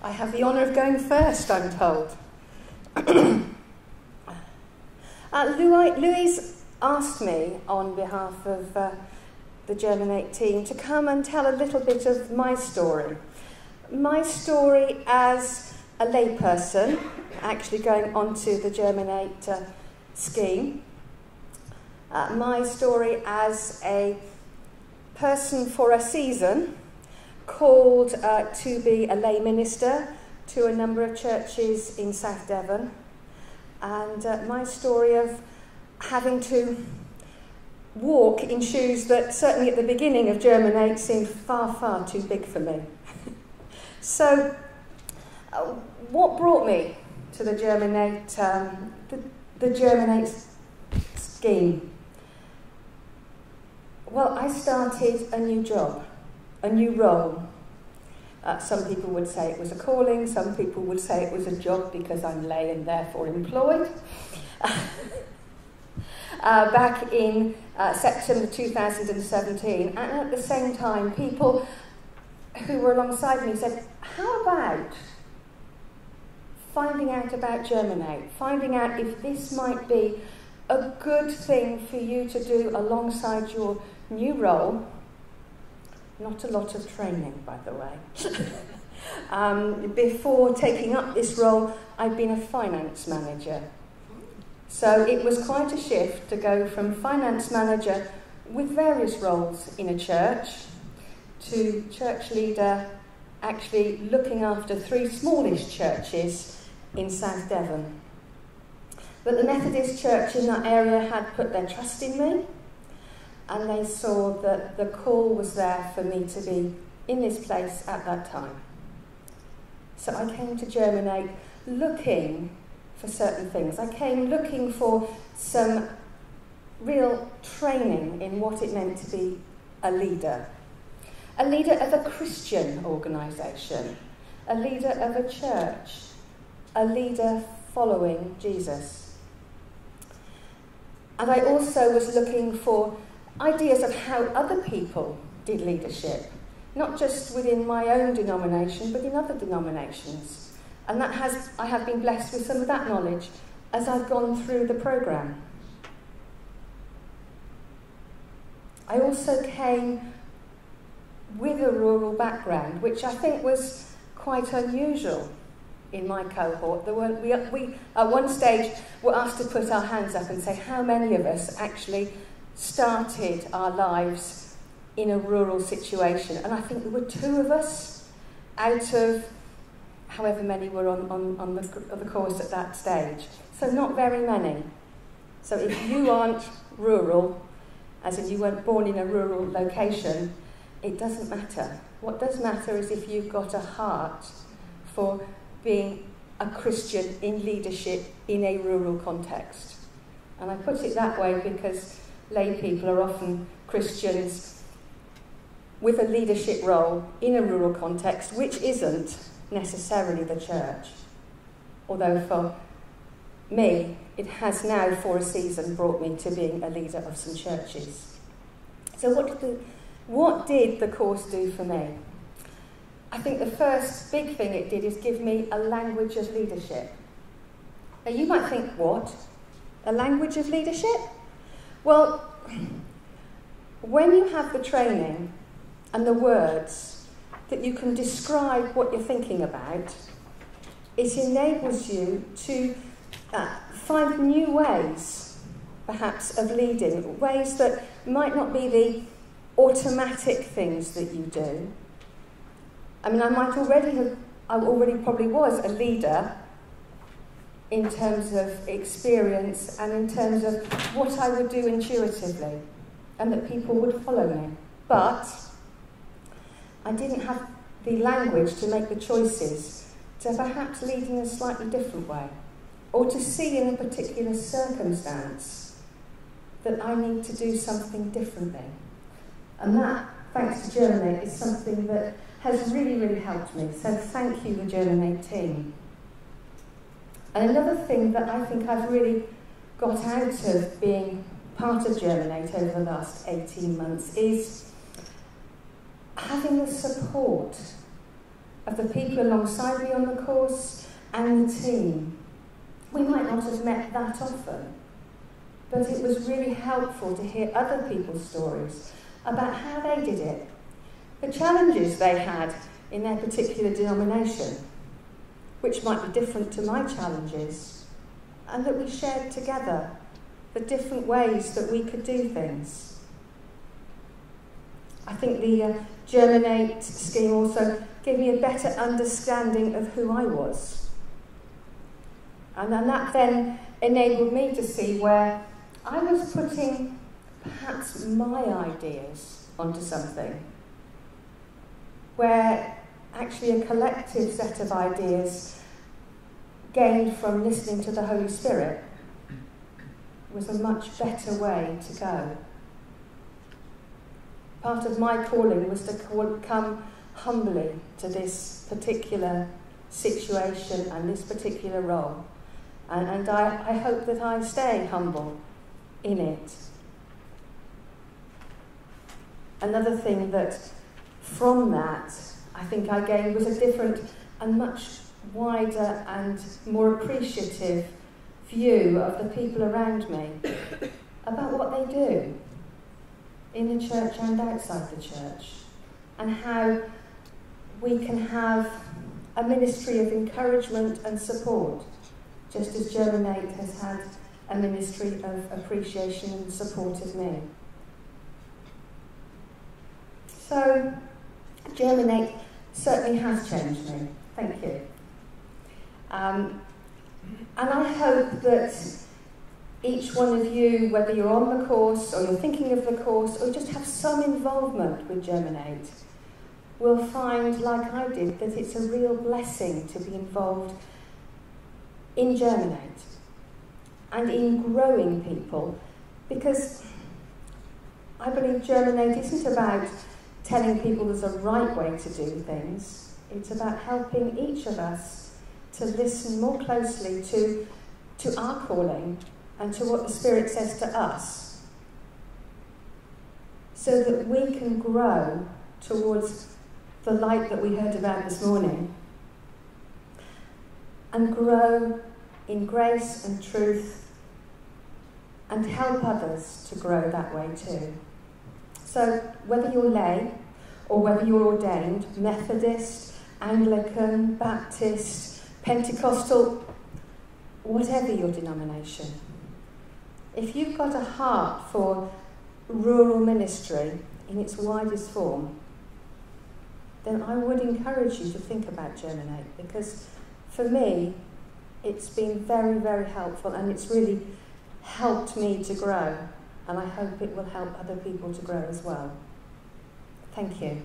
I have the honour of going first, I'm told. Louise asked me, on behalf of the Germinate team, to come and tell a little bit of my story. My story as a layperson, actually going onto the Germinate scheme. My story as a person for a season, called to be a lay minister to a number of churches in South Devon, and my story of having to walk in shoes that certainly at the beginning of Germinate seemed far, far too big for me. So, what brought me to the Germinate, the Germinate scheme? Well, I started a new job. A new role. Some people would say it was a calling, some people would say it was a job because I'm lay and therefore employed. Back in September 2017, and at the same time, people who were alongside me said, how about finding out about Germinate, finding out if this might be a good thing for you to do alongside your new role. Not a lot of training, by the way. Before taking up this role, I'd been a finance manager. So it was quite a shift to go from finance manager with various roles in a church to church leader, actually looking after 3 smallish churches in South Devon. But the Methodist church in that area had put their trust in me, and they saw that the call was there for me to be in this place at that time. So I came to Germinate looking for certain things. I came looking for some real training in what it meant to be a leader of a Christian organisation, a leader of a church, a leader following Jesus. And I also was looking for ideas of how other people did leadership, not just within my own denomination, but in other denominations. And I have been blessed with some of that knowledge as I've gone through the programme. I also came with a rural background, which I think was quite unusual in my cohort. We at one stage were asked to put our hands up and say how many of us actually started our lives in a rural situation, and I think there were 2 of us out of however many were on the course at that stage. So not very many. So if you aren't rural, as in you weren't born in a rural location, it doesn't matter. What does matter is if you've got a heart for being a Christian in leadership in a rural context. And I put it that way because lay people are often Christians with a leadership role in a rural context, which isn't necessarily the church. Although for me, it has now for a season brought me to being a leader of some churches. So what did the course do for me? I think the first big thing it did is give me a language of leadership. Now you might think, what? A language of leadership? Well, when you have the training and the words that you can describe what you're thinking about, it enables you to find new ways, perhaps, of leading, ways that might not be the automatic things that you do. I mean, I already probably was a leader in terms of experience and in terms of what I would do intuitively, and that people would follow me. But I didn't have the language to make the choices to perhaps lead in a slightly different way, or to see in a particular circumstance that I need to do something differently. And that, thanks to Germinate, is something that has really, really helped me. So thank you, the Germinate team. And another thing that I think I've really got out of being part of Germinate over the last 18 months is having the support of the people alongside me on the course and the team. We might not have met that often, but it was really helpful to hear other people's stories about how they did it, the challenges they had in their particular denomination, which might be different to my challenges, and that we shared together the different ways that we could do things. I think the Germinate scheme also gave me a better understanding of who I was. And then that then enabled me to see where I was putting perhaps my ideas onto something, where actually a collective set of ideas gained from listening to the Holy Spirit was a much better way to go. Part of my calling was to come humbly to this particular situation and this particular role. And I hope that I stay humble in it. Another thing that from that I think I gained was a different and much wider and more appreciative view of the people around me about what they do in the church and outside the church, and how we can have a ministry of encouragement and support, just as Germinate has had a ministry of appreciation and support of me. So, Germinate certainly has changed me. Thank you. And I hope that each one of you, whether you're on the course or you're thinking of the course or just have some involvement with Germinate, will find, like I did, that it's a real blessing to be involved in Germinate and in growing people, because I believe Germinate isn't about telling people there's a right way to do things. It's about helping each of us to listen more closely to our calling and to what the Spirit says to us, so that we can grow towards the light that we heard about this morning, and grow in grace and truth, and help others to grow that way too. So whether you're lay or whether you're ordained, Methodist, Anglican, Baptist, Pentecostal, whatever your denomination, if you've got a heart for rural ministry in its widest form, then I would encourage you to think about Germinate, because for me it's been very, very helpful, and it's really helped me to grow, and I hope it will help other people to grow as well. Thank you.